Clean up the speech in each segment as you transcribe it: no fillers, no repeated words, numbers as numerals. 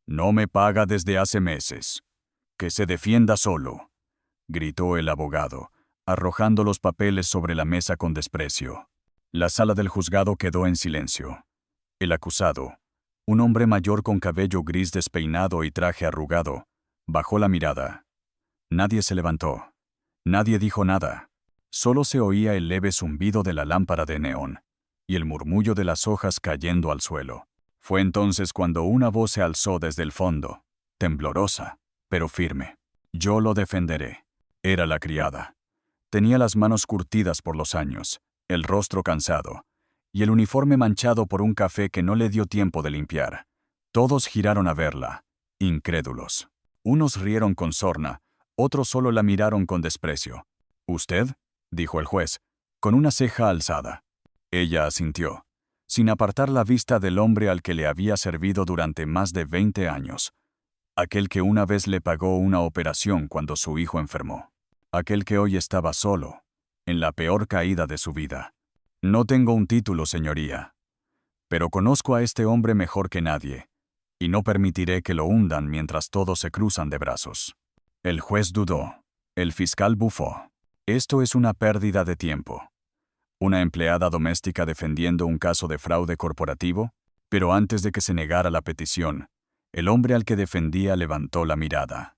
No me paga desde hace meses. Que se defienda solo, gritó el abogado, arrojando los papeles sobre la mesa con desprecio. La sala del juzgado quedó en silencio. El acusado, un hombre mayor con cabello gris despeinado y traje arrugado, bajó la mirada. Nadie se levantó. Nadie dijo nada. Solo se oía el leve zumbido de la lámpara de neón y el murmullo de las hojas cayendo al suelo. Fue entonces cuando una voz se alzó desde el fondo, temblorosa, pero firme. «Yo lo defenderé». Era la criada. Tenía las manos curtidas por los años, el rostro cansado, y el uniforme manchado por un café que no le dio tiempo de limpiar. Todos giraron a verla, incrédulos. Unos rieron con sorna, otros solo la miraron con desprecio. «¿Usted?», dijo el juez, con una ceja alzada. Ella asintió, sin apartar la vista del hombre al que le había servido durante más de 20 años. Aquel que una vez le pagó una operación cuando su hijo enfermó. Aquel que hoy estaba solo, en la peor caída de su vida. «No tengo un título, señoría. Pero conozco a este hombre mejor que nadie, y no permitiré que lo hundan mientras todos se cruzan de brazos». El juez dudó. El fiscal bufó. «Esto es una pérdida de tiempo». ¿Una empleada doméstica defendiendo un caso de fraude corporativo? Pero antes de que se negara la petición, el hombre al que defendía levantó la mirada.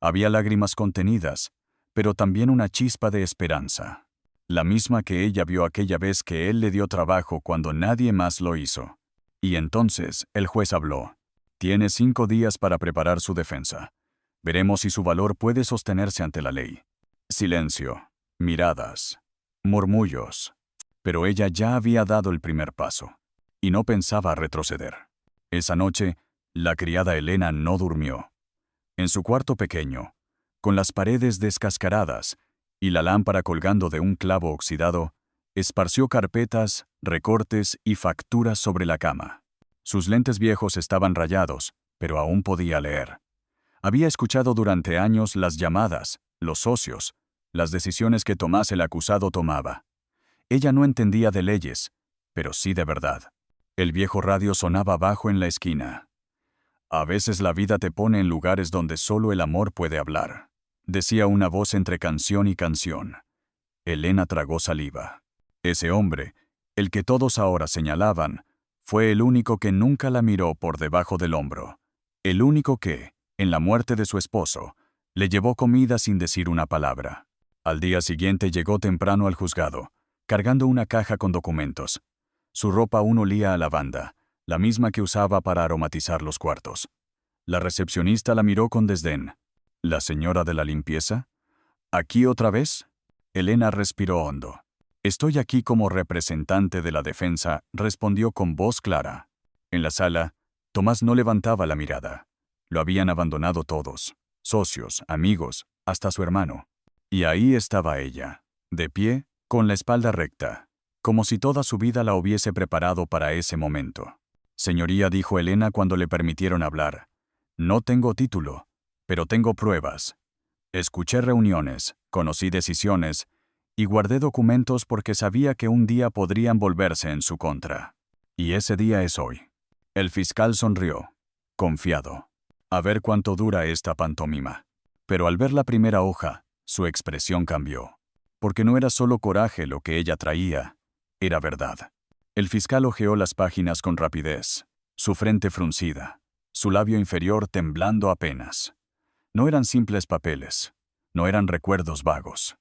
Había lágrimas contenidas, pero también una chispa de esperanza. La misma que ella vio aquella vez que él le dio trabajo cuando nadie más lo hizo. Y entonces el juez habló. «Tiene 5 días para preparar su defensa. Veremos si su valor puede sostenerse ante la ley». Silencio, miradas, murmullos. Pero ella ya había dado el primer paso, y no pensaba retroceder. Esa noche, la criada Elena no durmió. En su cuarto pequeño, con las paredes descascaradas y la lámpara colgando de un clavo oxidado, esparció carpetas, recortes y facturas sobre la cama. Sus lentes viejos estaban rayados, pero aún podía leer. Había escuchado durante años las llamadas, los socios, las decisiones que Tomás el acusado tomaba. Ella no entendía de leyes, pero sí de verdad. El viejo radio sonaba bajo en la esquina. «A veces la vida te pone en lugares donde solo el amor puede hablar», decía una voz entre canción y canción. Elena tragó saliva. Ese hombre, el que todos ahora señalaban, fue el único que nunca la miró por debajo del hombro. El único que, en la muerte de su esposo, le llevó comida sin decir una palabra. Al día siguiente llegó temprano al juzgado, cargando una caja con documentos. Su ropa aún olía a lavanda, la misma que usaba para aromatizar los cuartos. La recepcionista la miró con desdén. «¿La señora de la limpieza? ¿Aquí otra vez?» Elena respiró hondo. «Estoy aquí como representante de la defensa», respondió con voz clara. En la sala, Tomás no levantaba la mirada. Lo habían abandonado todos, socios, amigos, hasta su hermano. Y ahí estaba ella, de pie, con la espalda recta, como si toda su vida la hubiese preparado para ese momento. «Señoría», dijo Elena cuando le permitieron hablar, «no tengo título, pero tengo pruebas. Escuché reuniones, conocí decisiones, y guardé documentos porque sabía que un día podrían volverse en su contra. Y ese día es hoy». El fiscal sonrió, confiado. A ver cuánto dura esta pantomima. Pero al ver la primera hoja, su expresión cambió. Porque no era solo coraje lo que ella traía, era verdad. El fiscal hojeó las páginas con rapidez, su frente fruncida, su labio inferior temblando apenas. No eran simples papeles, no eran recuerdos vagos.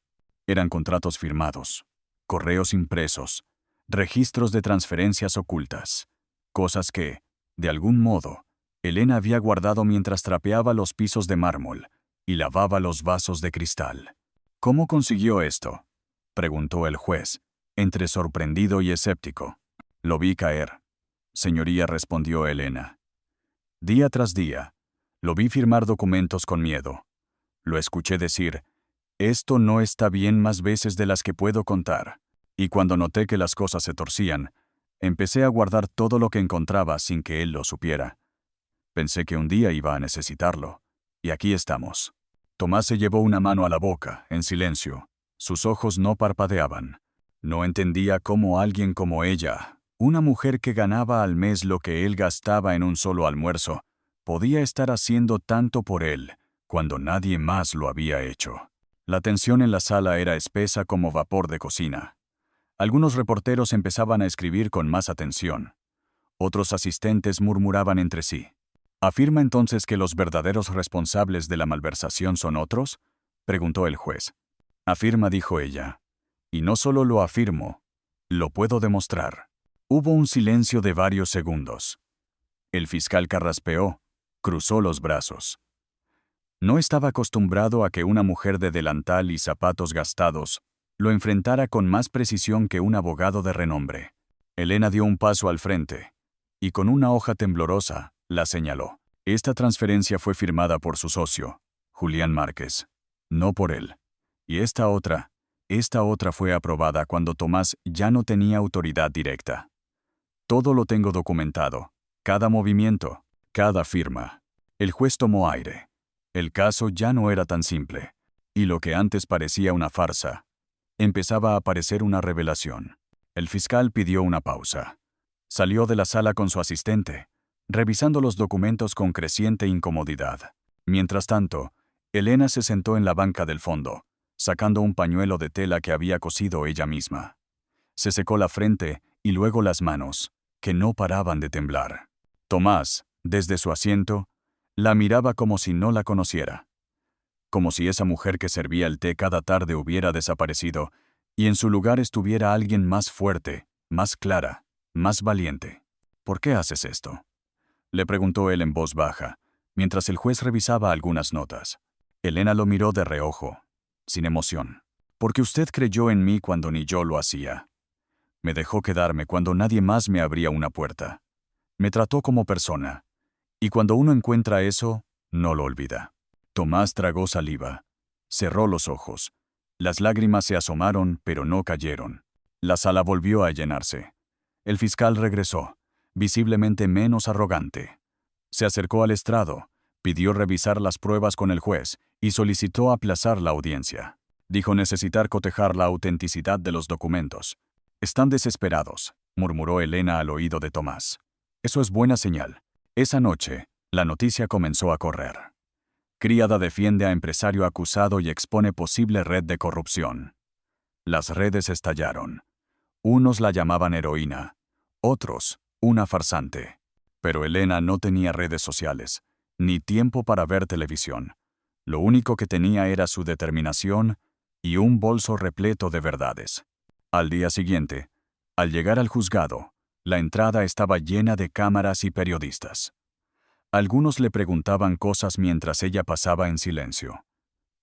Eran contratos firmados, correos impresos, registros de transferencias ocultas, cosas que, de algún modo, Elena había guardado mientras trapeaba los pisos de mármol y lavaba los vasos de cristal. «¿Cómo consiguió esto?», preguntó el juez, entre sorprendido y escéptico. «Lo vi caer», señoría, respondió Elena. «Día tras día, lo vi firmar documentos con miedo. Lo escuché decir, esto no está bien más veces de las que puedo contar. Y cuando noté que las cosas se torcían, empecé a guardar todo lo que encontraba sin que él lo supiera. Pensé que un día iba a necesitarlo, y aquí estamos». Tomás se llevó una mano a la boca, en silencio. Sus ojos no parpadeaban. No entendía cómo alguien como ella, una mujer que ganaba al mes lo que él gastaba en un solo almuerzo, podía estar haciendo tanto por él cuando nadie más lo había hecho? La tensión en la sala era espesa como vapor de cocina. Algunos reporteros empezaban a escribir con más atención. Otros asistentes murmuraban entre sí. ¿Afirma entonces que los verdaderos responsables de la malversación son otros?, preguntó el juez. Afirma, dijo ella. Y no solo lo afirmo, lo puedo demostrar. Hubo un silencio de varios segundos. El fiscal carraspeó, cruzó los brazos. No estaba acostumbrado a que una mujer de delantal y zapatos gastados lo enfrentara con más precisión que un abogado de renombre. Elena dio un paso al frente y con una hoja temblorosa la señaló. Esta transferencia fue firmada por su socio, Julián Márquez, no por él. Y esta otra fue aprobada cuando Tomás ya no tenía autoridad directa. Todo lo tengo documentado, cada movimiento, cada firma. El juez tomó aire. El caso ya no era tan simple, y lo que antes parecía una farsa, empezaba a parecer una revelación. El fiscal pidió una pausa. Salió de la sala con su asistente, revisando los documentos con creciente incomodidad. Mientras tanto, Elena se sentó en la banca del fondo, sacando un pañuelo de tela que había cosido ella misma. Se secó la frente y luego las manos, que no paraban de temblar. Tomás, desde su asiento, la miraba como si no la conociera. Como si esa mujer que servía el té cada tarde hubiera desaparecido y en su lugar estuviera alguien más fuerte, más clara, más valiente. ¿Por qué haces esto?, le preguntó él en voz baja, mientras el juez revisaba algunas notas. Elena lo miró de reojo, sin emoción. Porque usted creyó en mí cuando ni yo lo hacía. Me dejó quedarme cuando nadie más me abría una puerta. Me trató como persona. Y cuando uno encuentra eso, no lo olvida. Tomás tragó saliva. Cerró los ojos. Las lágrimas se asomaron, pero no cayeron. La sala volvió a llenarse. El fiscal regresó, visiblemente menos arrogante. Se acercó al estrado, pidió revisar las pruebas con el juez y solicitó aplazar la audiencia. Dijo necesitar cotejar la autenticidad de los documentos. Están desesperados, murmuró Elena al oído de Tomás. Eso es buena señal. Esa noche, la noticia comenzó a correr. Criada defiende a empresario acusado y expone posible red de corrupción. Las redes estallaron. Unos la llamaban heroína, otros, una farsante. Pero Elena no tenía redes sociales, ni tiempo para ver televisión. Lo único que tenía era su determinación y un bolso repleto de verdades. Al día siguiente, al llegar al juzgado, la entrada estaba llena de cámaras y periodistas. Algunos le preguntaban cosas mientras ella pasaba en silencio.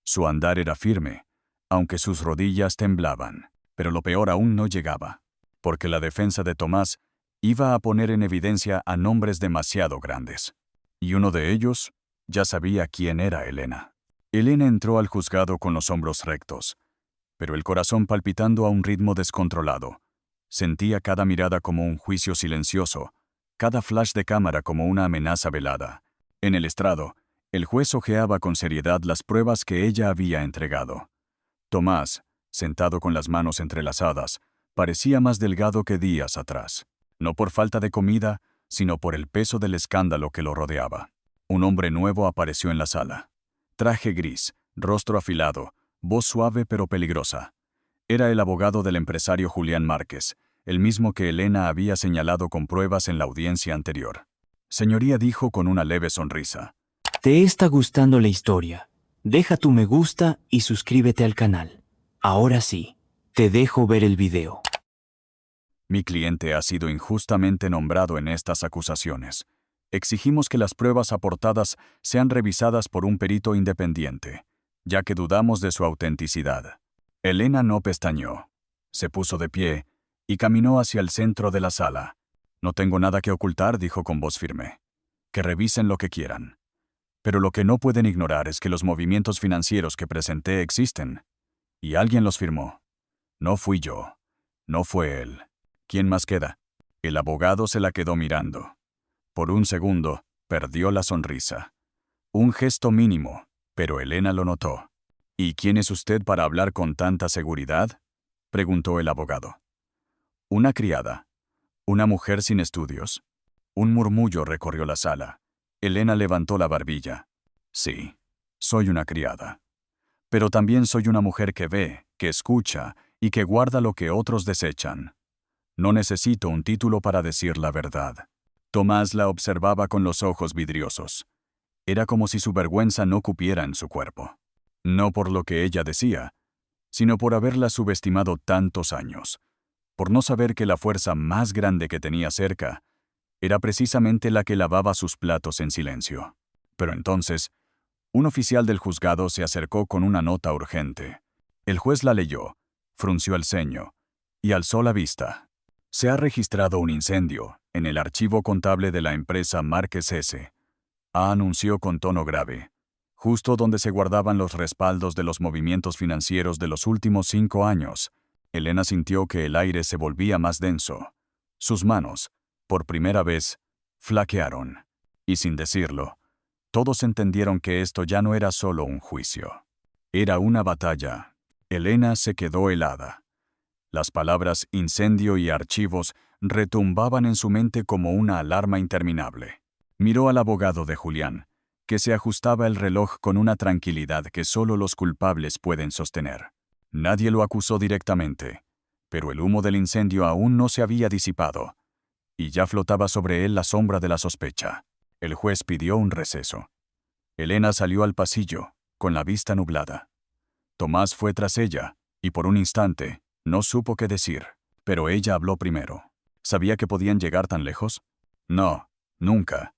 Su andar era firme, aunque sus rodillas temblaban, pero lo peor aún no llegaba, porque la defensa de Tomás iba a poner en evidencia a nombres demasiado grandes. Y uno de ellos ya sabía quién era Elena. Elena entró al juzgado con los hombros rectos, pero el corazón palpitando a un ritmo descontrolado. Sentía cada mirada como un juicio silencioso, cada flash de cámara como una amenaza velada. En el estrado, el juez hojeaba con seriedad las pruebas que ella había entregado. Tomás, sentado con las manos entrelazadas, parecía más delgado que días atrás. No por falta de comida, sino por el peso del escándalo que lo rodeaba. Un hombre nuevo apareció en la sala. Traje gris, rostro afilado, voz suave pero peligrosa. Era el abogado del empresario Julián Márquez, el mismo que Elena había señalado con pruebas en la audiencia anterior. Señoría, dijo con una leve sonrisa. ¿Te está gustando la historia? Deja tu me gusta y suscríbete al canal. Ahora sí, te dejo ver el video. Mi cliente ha sido injustamente nombrado en estas acusaciones. Exigimos que las pruebas aportadas sean revisadas por un perito independiente, ya que dudamos de su autenticidad. Elena no pestañeó. Se puso de pie y caminó hacia el centro de la sala. No tengo nada que ocultar, dijo con voz firme. Que revisen lo que quieran. Pero lo que no pueden ignorar es que los movimientos financieros que presenté existen. Y alguien los firmó. No fui yo. No fue él. ¿Quién más queda? El abogado se la quedó mirando. Por un segundo, perdió la sonrisa. Un gesto mínimo, pero Elena lo notó. ¿Y quién es usted para hablar con tanta seguridad?, preguntó el abogado. Una criada. Una mujer sin estudios. Un murmullo recorrió la sala. Elena levantó la barbilla. Sí, soy una criada. Pero también soy una mujer que ve, que escucha y que guarda lo que otros desechan. No necesito un título para decir la verdad. Tomás la observaba con los ojos vidriosos. Era como si su vergüenza no cupiera en su cuerpo. No por lo que ella decía, sino por haberla subestimado tantos años, por no saber que la fuerza más grande que tenía cerca era precisamente la que lavaba sus platos en silencio. Pero entonces, un oficial del juzgado se acercó con una nota urgente. El juez la leyó, frunció el ceño y alzó la vista. Se ha registrado un incendio en el archivo contable de la empresa Márquez S. Anunció con tono grave, justo donde se guardaban los respaldos de los movimientos financieros de los últimos 5 años. Elena sintió que el aire se volvía más denso. Sus manos, por primera vez, flaquearon. Y sin decirlo, todos entendieron que esto ya no era solo un juicio. Era una batalla. Elena se quedó helada. Las palabras incendio y archivos retumbaban en su mente como una alarma interminable. Miró al abogado de Julián, que se ajustaba el reloj con una tranquilidad que solo los culpables pueden sostener. Nadie lo acusó directamente, pero el humo del incendio aún no se había disipado, y ya flotaba sobre él la sombra de la sospecha. El juez pidió un receso. Elena salió al pasillo, con la vista nublada. Tomás fue tras ella, y por un instante, no supo qué decir, pero ella habló primero. ¿Sabía que podían llegar tan lejos? No, nunca.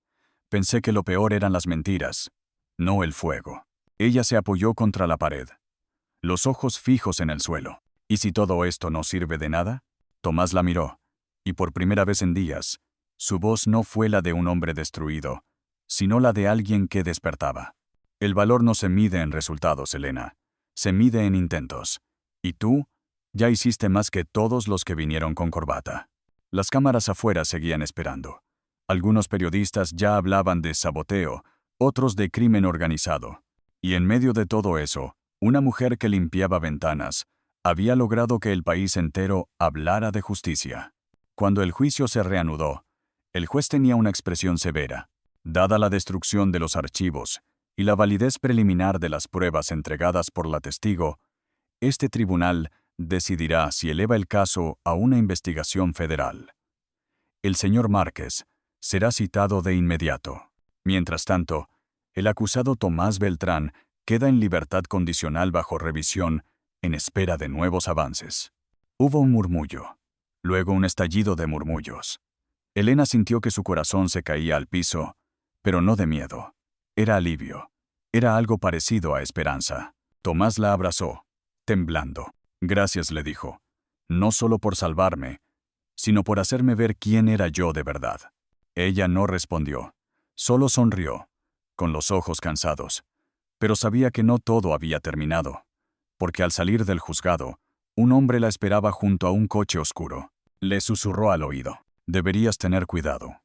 Pensé que lo peor eran las mentiras, no el fuego. Ella se apoyó contra la pared, los ojos fijos en el suelo. ¿Y si todo esto no sirve de nada? Tomás la miró, y por primera vez en días, su voz no fue la de un hombre destruido, sino la de alguien que despertaba. El valor no se mide en resultados, Elena. Se mide en intentos. Y tú, ya hiciste más que todos los que vinieron con corbata. Las cámaras afuera seguían esperando. Algunos periodistas ya hablaban de saboteo, otros de crimen organizado. Y en medio de todo eso, una mujer que limpiaba ventanas había logrado que el país entero hablara de justicia. Cuando el juicio se reanudó, el juez tenía una expresión severa. Dada la destrucción de los archivos y la validez preliminar de las pruebas entregadas por la testigo, este tribunal decidirá si eleva el caso a una investigación federal. El señor Márquez será citado de inmediato. Mientras tanto, el acusado Tomás Beltrán queda en libertad condicional bajo revisión en espera de nuevos avances. Hubo un murmullo, luego un estallido de murmullos. Elena sintió que su corazón se caía al piso, pero no de miedo. Era alivio. Era algo parecido a esperanza. Tomás la abrazó, temblando. Gracias, le dijo. No solo por salvarme, sino por hacerme ver quién era yo de verdad. Ella no respondió. Solo sonrió, con los ojos cansados. Pero sabía que no todo había terminado, porque al salir del juzgado, un hombre la esperaba junto a un coche oscuro. Le susurró al oído. Deberías tener cuidado.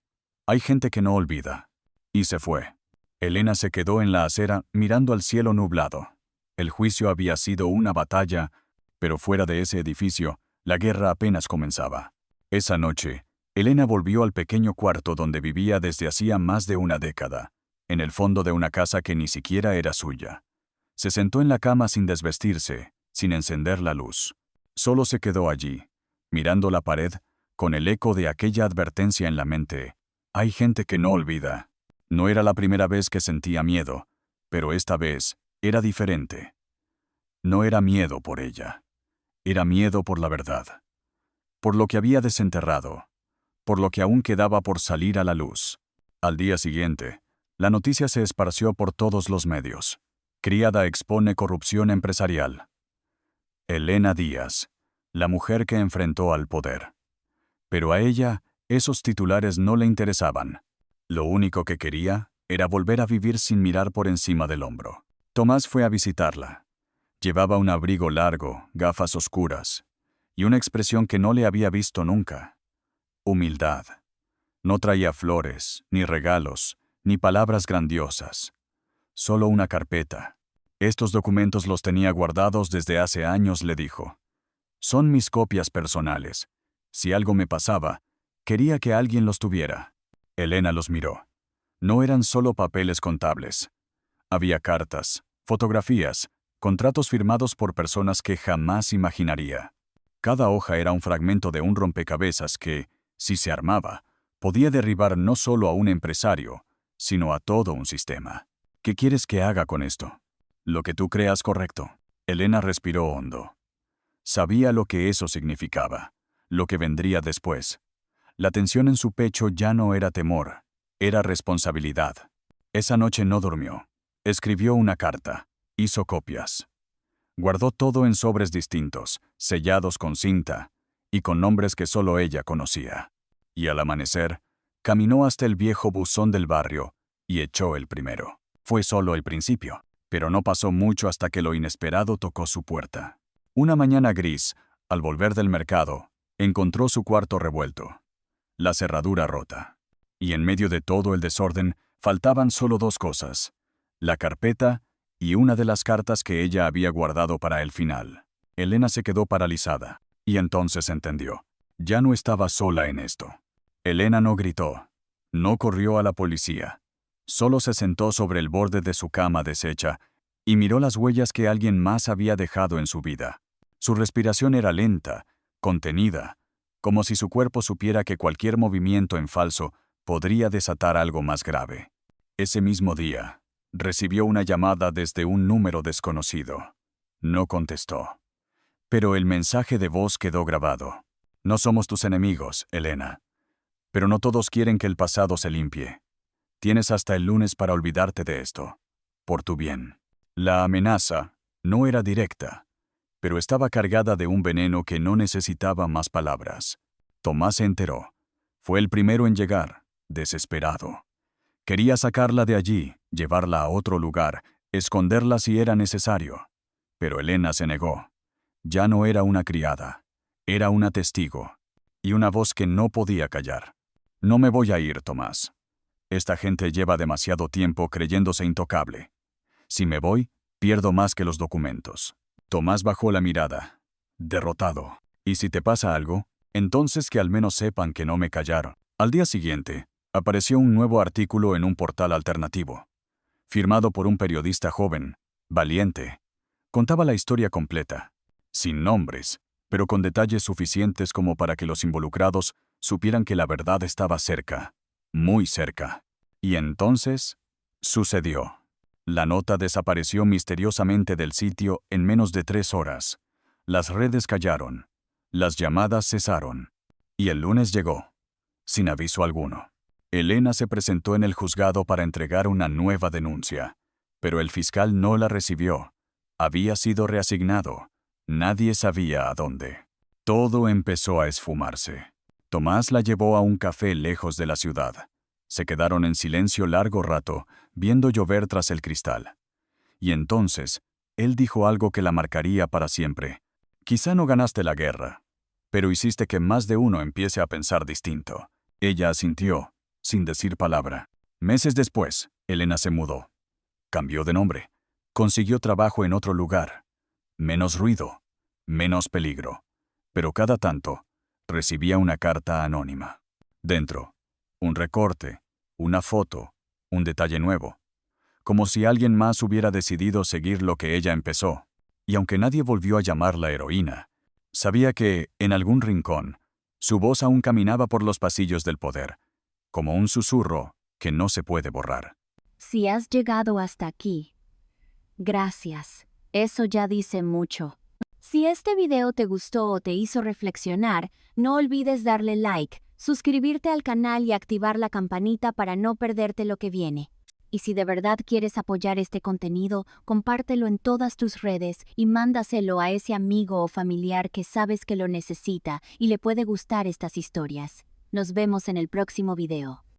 Hay gente que no olvida. Y se fue. Elena se quedó en la acera mirando al cielo nublado. El juicio había sido una batalla, pero fuera de ese edificio, la guerra apenas comenzaba. Esa noche, Elena volvió al pequeño cuarto donde vivía desde hacía más de una década, en el fondo de una casa que ni siquiera era suya. Se sentó en la cama sin desvestirse, sin encender la luz. Solo se quedó allí, mirando la pared, con el eco de aquella advertencia en la mente. Hay gente que no olvida. No era la primera vez que sentía miedo, pero esta vez era diferente. No era miedo por ella. Era miedo por la verdad. Por lo que había desenterrado. Por lo que aún quedaba por salir a la luz. Al día siguiente, la noticia se esparció por todos los medios. Criada expone corrupción empresarial. Elena Díaz, la mujer que enfrentó al poder. Pero a ella, esos titulares no le interesaban. Lo único que quería era volver a vivir sin mirar por encima del hombro. Tomás fue a visitarla. Llevaba un abrigo largo, gafas oscuras, y una expresión que no le había visto nunca. Humildad. No traía flores, ni regalos, ni palabras grandiosas. Solo una carpeta. Estos documentos los tenía guardados desde hace años, le dijo. Son mis copias personales. Si algo me pasaba, quería que alguien los tuviera. Elena los miró. No eran solo papeles contables. Había cartas, fotografías, contratos firmados por personas que jamás imaginaría. Cada hoja era un fragmento de un rompecabezas que, si se armaba, podía derribar no solo a un empresario, sino a todo un sistema. ¿Qué quieres que haga con esto? Lo que tú creas correcto. Elena respiró hondo. Sabía lo que eso significaba, lo que vendría después. La tensión en su pecho ya no era temor, era responsabilidad. Esa noche no durmió. Escribió una carta, hizo copias. Guardó todo en sobres distintos, sellados con cinta, y con nombres que solo ella conocía. Y al amanecer, caminó hasta el viejo buzón del barrio y echó el primero. Fue solo el principio, pero no pasó mucho hasta que lo inesperado tocó su puerta. Una mañana gris, al volver del mercado, encontró su cuarto revuelto, la cerradura rota. Y en medio de todo el desorden, faltaban solo dos cosas: la carpeta y una de las cartas que ella había guardado para el final. Elena se quedó paralizada, y entonces entendió. Ya no estaba sola en esto. Elena no gritó, no corrió a la policía. Solo se sentó sobre el borde de su cama deshecha y miró las huellas que alguien más había dejado en su vida. Su respiración era lenta, contenida, como si su cuerpo supiera que cualquier movimiento en falso podría desatar algo más grave. Ese mismo día, recibió una llamada desde un número desconocido. No contestó. Pero el mensaje de voz quedó grabado. No somos tus enemigos, Elena. Pero no todos quieren que el pasado se limpie. Tienes hasta el lunes para olvidarte de esto. Por tu bien. La amenaza no era directa, pero estaba cargada de un veneno que no necesitaba más palabras. Tomás se enteró. Fue el primero en llegar, desesperado. Quería sacarla de allí, llevarla a otro lugar, esconderla si era necesario. Pero Elena se negó. Ya no era una criada. Era una testigo. Y una voz que no podía callar. No me voy a ir, Tomás. Esta gente lleva demasiado tiempo creyéndose intocable. Si me voy, pierdo más que los documentos. Tomás bajó la mirada. Derrotado. Y si te pasa algo, entonces que al menos sepan que no me callaron. Al día siguiente, apareció un nuevo artículo en un portal alternativo. Firmado por un periodista joven, valiente. Contaba la historia completa. Sin nombres, pero con detalles suficientes como para que los involucrados supieran que la verdad estaba cerca. Muy cerca. Y entonces, sucedió. La nota desapareció misteriosamente del sitio en menos de 3 horas. Las redes callaron. Las llamadas cesaron. Y el lunes llegó, sin aviso alguno. Elena se presentó en el juzgado para entregar una nueva denuncia, pero el fiscal no la recibió. Había sido reasignado. Nadie sabía a dónde. Todo empezó a esfumarse. Tomás la llevó a un café lejos de la ciudad. Se quedaron en silencio largo rato, viendo llover tras el cristal. Y entonces, él dijo algo que la marcaría para siempre. Quizá no ganaste la guerra, pero hiciste que más de uno empiece a pensar distinto. Ella asintió, sin decir palabra. Meses después, Elena se mudó. Cambió de nombre. Consiguió trabajo en otro lugar. Menos ruido, menos peligro. Pero cada tanto, recibía una carta anónima. Dentro, un recorte, una foto, un detalle nuevo. Como si alguien más hubiera decidido seguir lo que ella empezó. Y aunque nadie volvió a llamarla heroína, sabía que, en algún rincón, su voz aún caminaba por los pasillos del poder, como un susurro que no se puede borrar. Si has llegado hasta aquí, gracias. Eso ya dice mucho. Si este video te gustó o te hizo reflexionar, no olvides darle like, suscribirte al canal y activar la campanita para no perderte lo que viene. Y si de verdad quieres apoyar este contenido, compártelo en todas tus redes y mándaselo a ese amigo o familiar que sabes que lo necesita y le puede gustar estas historias. Nos vemos en el próximo video.